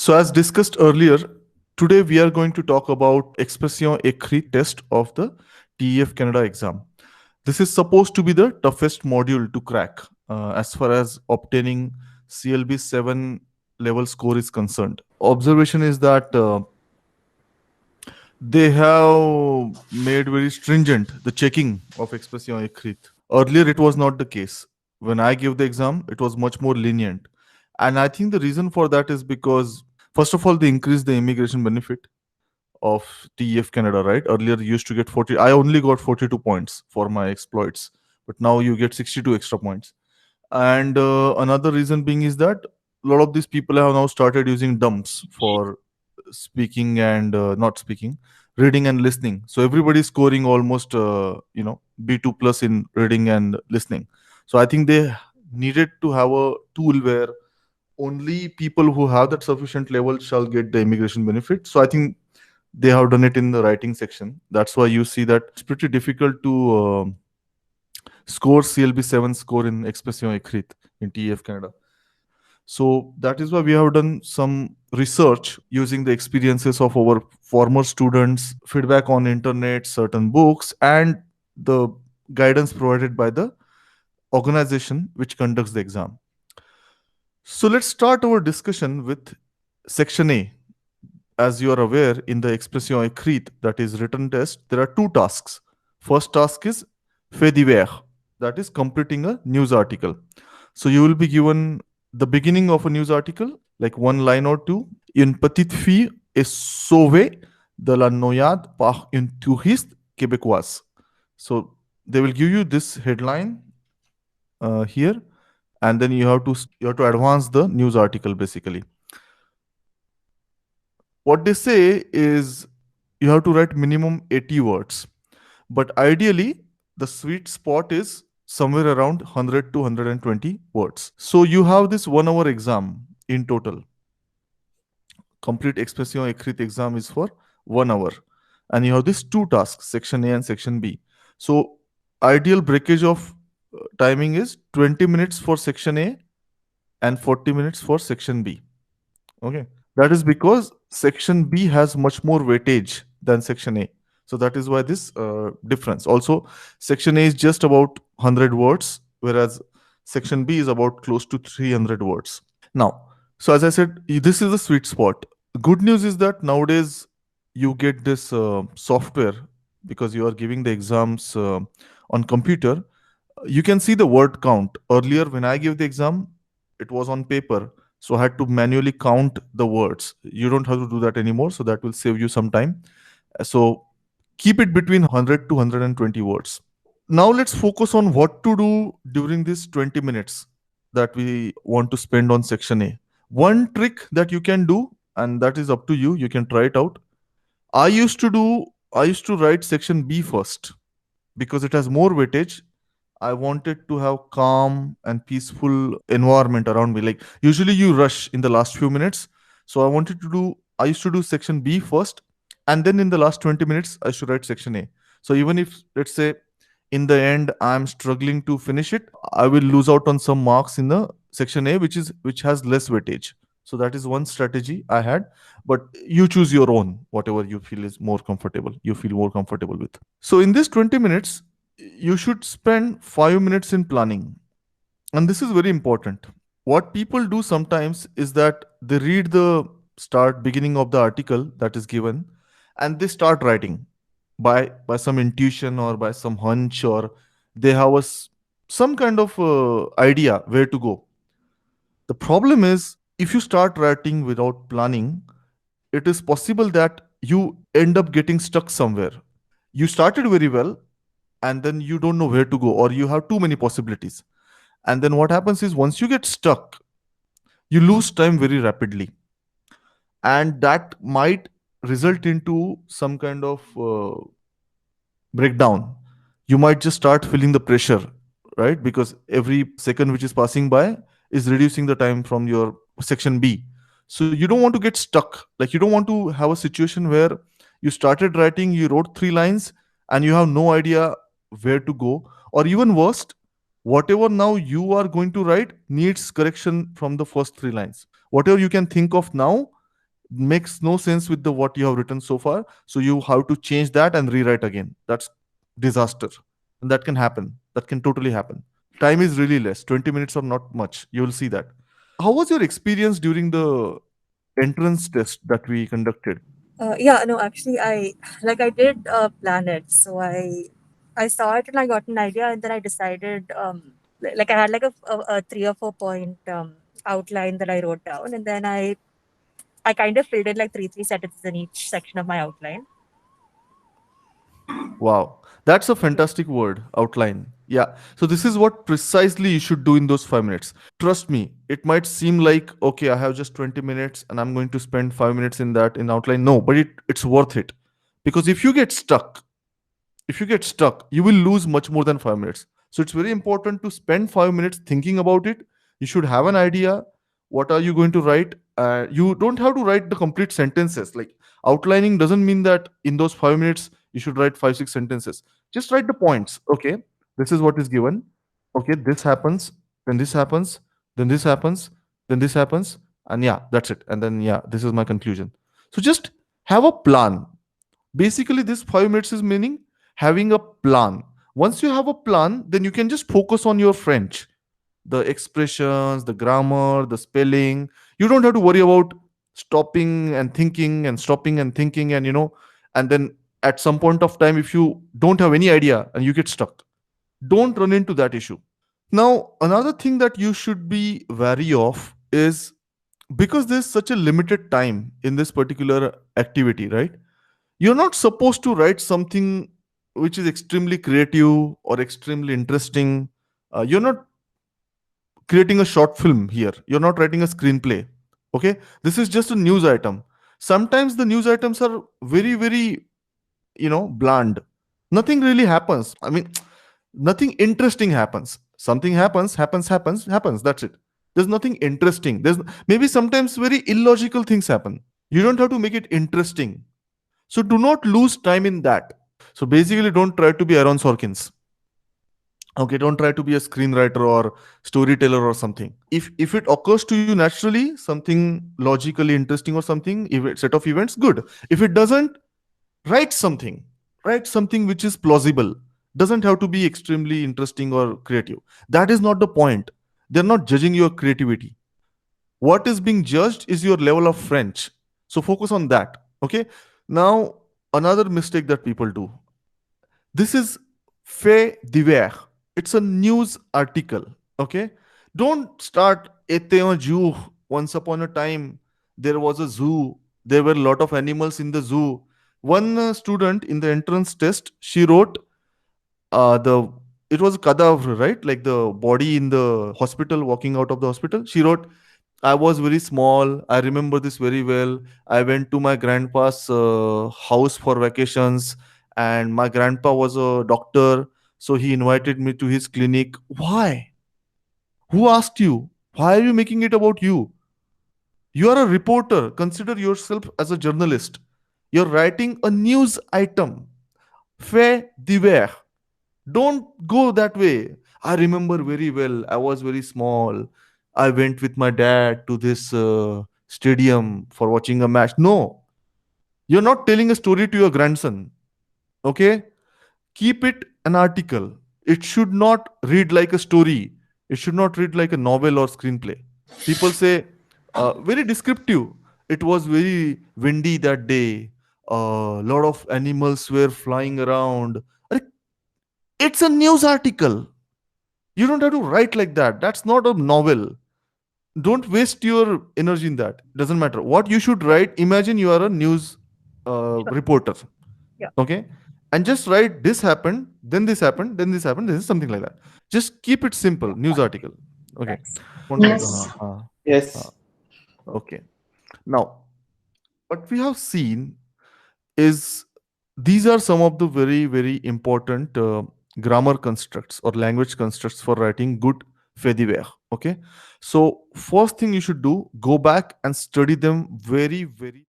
So, as discussed earlier, today we are going to talk about Expression Écrit test of the TEF Canada exam. This is supposed to be the toughest module to crack as far as obtaining CLB 7 level score is concerned. Observation is that they have made very stringent the checking of Expression Écrit. Earlier, it was not the case. When I gave the exam, it was much more lenient. And I think the reason for that is because, first of all, they increased the immigration benefit of TEF Canada, right? Earlier, you used to get 40. I only got 42 points for my exploits, but now you get 62 extra points. And another reason being is that a lot of these people have now started using dumps for speaking and not speaking, reading and listening. So everybody's scoring almost, B2 plus in reading and listening. So I think they needed to have a tool where only people who have that sufficient level shall get the immigration benefit. So I think they have done it in the writing section. That's why you see that it's pretty difficult to score CLB 7 score in Expression Écrite in TEF Canada. So that is why we have done some research using the experiences of our former students, feedback on internet, certain books, and the guidance provided by the organization which conducts the exam. So let's start our discussion with section A. As you are aware, in the Expression Écrite, that is written test, there are two tasks. First task is fait divers, that is completing a news article. So you will be given the beginning of a news article, like one line or two. Une petite fille est sauvée de la noyade par une touriste québécoise. So they will give you this headline here, and then you have to advance the news article basically. What they say is you have to write minimum 80 words, but ideally the sweet spot is somewhere around 100 to 120 words. So you have this 1 hour exam in total. Complete Expression Écrite exam is for 1 hour, and you have these two tasks, section A and section B. So ideal breakage of timing is 20 minutes for section A and 40 minutes for section B. Okay, that is because section B has much more weightage than section A. So that is why this difference. Also, section A is just about 100 words, whereas section B is about close to 300 words. Now, so as I said, this is the sweet spot. Good news is that nowadays you get this software because you are giving the exams on computer. You can see the word count. Earlier, when I gave the exam, it was on paper. So I had to manually count the words. You don't have to do that anymore. So that will save you some time. So keep it between 100 to 120 words. Now let's focus on what to do during these 20 minutes that we want to spend on section A. One trick that you can do, and that is up to you, you can try it out. I used to write section B first because it has more weightage. I wanted to have calm and peaceful environment around me. Like usually you rush in the last few minutes. So I used to do section B first, and then in the last 20 minutes, I should write section A. So even if, let's say, in the end I'm struggling to finish it, I will lose out on some marks in the section A, which has less weightage. So that is one strategy I had, but you choose your own, whatever you feel is more comfortable, you feel more comfortable with. So in this 20 minutes, you should spend 5 minutes in planning. And this is very important. What people do sometimes is that they read the start beginning of the article that is given, and they start writing by some intuition or by some hunch, or they have some kind of idea where to go. The problem is, if you start writing without planning, it is possible that you end up getting stuck somewhere. You started very well, and then you don't know where to go, or you have too many possibilities. And then what happens is, once you get stuck, you lose time very rapidly, and that might result into some kind of breakdown. You might just start feeling the pressure, right? Because every second which is passing by is reducing the time from your section B. So you don't want to get stuck. Like, you don't want to have a situation where you started writing, you wrote 3 lines, and you have no idea where to go. Or even worst, whatever now you are going to write needs correction from the first 3 lines. Whatever you can think of now, makes no sense with the what you have written so far. So you have to change that and rewrite again. That's disaster. And that can happen. That can totally happen. Time is really less. 20 minutes or not much. You will see that. How was your experience during the entrance test that we conducted? Yeah, no, actually, I did plan it. So I saw it and I got an idea, and then I decided like I had like a 3 or 4 point outline that I wrote down, and then I kind of filled in like three sentences in each section of my outline. Wow. That's a fantastic word, outline. Yeah. So this is what precisely you should do in those 5 minutes. Trust me, it might seem like, okay, I have just 20 minutes and I'm going to spend 5 minutes in that in outline. No, but it's worth it. Because if you get stuck, you will lose much more than 5 minutes. So it's very important to spend 5 minutes thinking about it. You should have an idea. What are you going to write? You don't have to write the complete sentences. Like outlining doesn't mean that in those 5 minutes you should write five, six sentences. Just write the points. Okay, this is what is given. Okay, this happens, then this happens, then this happens, then this happens, and yeah, that's it. And then yeah, this is my conclusion. So just have a plan. Basically, this 5 minutes is meaning having a plan. Once you have a plan, then you can just focus on your French, the expressions, the grammar, the spelling. You don't have to worry about stopping and thinking and stopping and thinking, and and then at some point of time, if you don't have any idea and you get stuck, don't run into that issue. Now, another thing that you should be wary of is, because there's such a limited time in this particular activity, right? You're not supposed to write something which is extremely creative or extremely interesting. You're not creating a short film here. You're not writing a screenplay. Okay, this is just a news item. Sometimes the news items are very, very, bland. Nothing really happens. I mean, nothing interesting happens. Something happens. That's it. There's nothing interesting. There's maybe sometimes very illogical things happen. You don't have to make it interesting. So do not lose time in that. So basically, don't try to be Aaron Sorkins. Okay, don't try to be a screenwriter or storyteller or something. If it occurs to you naturally, something logically interesting or something, set of events, good. If it doesn't, write something. Write something which is plausible. Doesn't have to be extremely interesting or creative. That is not the point. They're not judging your creativity. What is being judged is your level of French. So focus on that. Okay. Now, another mistake that people do. This is fait divers. It's a news article. Okay. Don't start était un jour. Once upon a time, there was a zoo. There were a lot of animals in the zoo. One student in the entrance test, she wrote the it was a cadaver, right? Like the body in the hospital, walking out of the hospital. She wrote, I was very small. I remember this very well. I went to my grandpa's house for vacations, and my grandpa was a doctor. So he invited me to his clinic. Why? Who asked you? Why are you making it about you? You are a reporter. Consider yourself as a journalist. You're writing a news item. Fait divers. Don't go that way. I remember very well. I was very small. I went with my dad to this stadium for watching a match. No, you're not telling a story to your grandson. Okay? Keep it an article. It should not read like a story. It should not read like a novel or screenplay. People say, very descriptive. It was very windy that day. A lot of animals were flying around. It's a news article. You don't have to write like that. That's not a novel. Don't waste your energy in that. Doesn't matter. What you should write, imagine you are a news Sure. reporter. Yeah. Okay? And just write this happened, then this happened, then this happened, this is something like that. Just keep it simple. News article. Okay. Thanks. Yes. Uh, Yes. okay. Now, what we have seen is these are some of the very, very important grammar constructs or language constructs for writing good fait divers. Okay. So, first thing you should do, go back and study them very, very